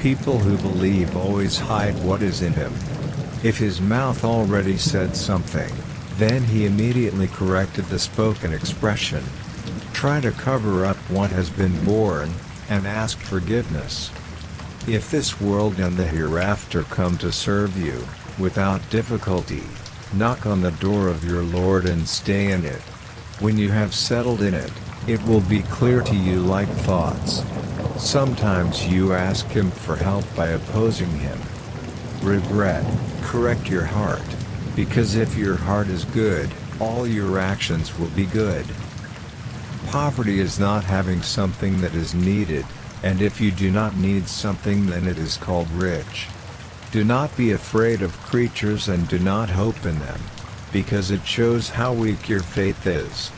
People who believe always hide what is in him. If his mouth already said something, then he immediately corrected the spoken expression. Try to cover up what has been born, and ask forgiveness. If this world and the hereafter come to serve you, without difficulty, knock on the door of your Lord and stay in it. When you have settled in it, it will be clear to you like thoughts. Sometimes you ask him for help by opposing him. Regret, correct your heart, because if your heart is good, all your actions will be good. Poverty is not having something that is needed, and if you do not need something, then it is called rich. Do not be afraid of creatures and do not hope in them, because it shows how weak your faith is.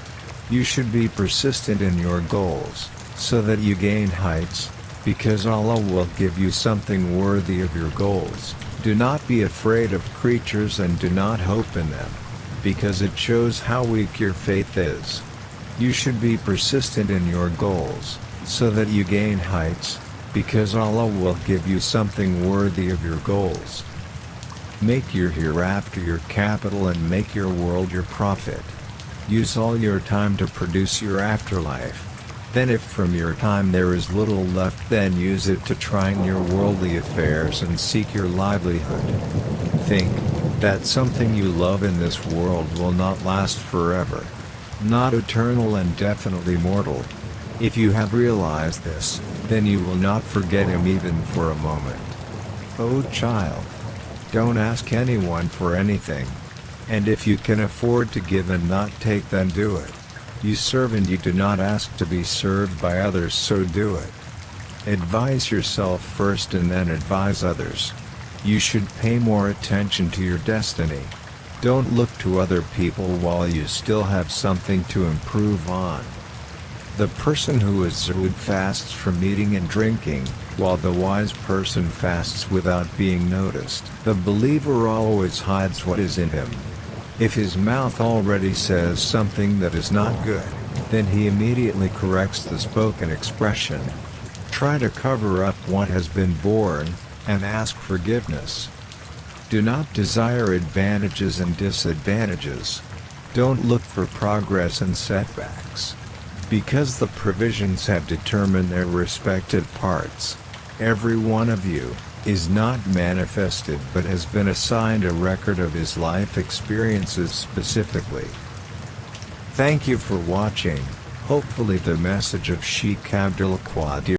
You should be persistent in your goals, so that you gain heights, because Allah will give you something worthy of your goals. Do not be afraid of creatures and do not hope in them, because it shows how weak your faith is. You should be persistent in your goals, so that you gain heights, because Allah will give you something worthy of your goals. Make your hereafter your capital and make your world your profit. Use all your time to produce your afterlife. Then if from your time there is little left, then use it to try in your worldly affairs and seek your livelihood. Think that something you love in this world will not last forever. Not eternal and definitely mortal. If you have realized this, then you will not forget him even for a moment. O child, don't ask anyone for anything. And if you can afford to give and not take, then do it. You serve and you do not ask to be served by others, so do it. Advise yourself first and then advise others. You should pay more attention to your destiny. Don't look to other people while you still have something to improve on. The person who is zuhud fasts from eating and drinking, while the wise person fasts without being noticed. The believer always hides what is in him. If his mouth already says something that is not good, then he immediately corrects the spoken expression. Try to cover up what has been born, and ask forgiveness. Do not desire advantages and disadvantages. Don't look for progress and setbacks. Because the provisions have determined their respective parts, every one of you is not manifested but has been assigned a record of his life experiences specifically. Thank you for watching. Hopefully the message of Syekh Abdul Qadir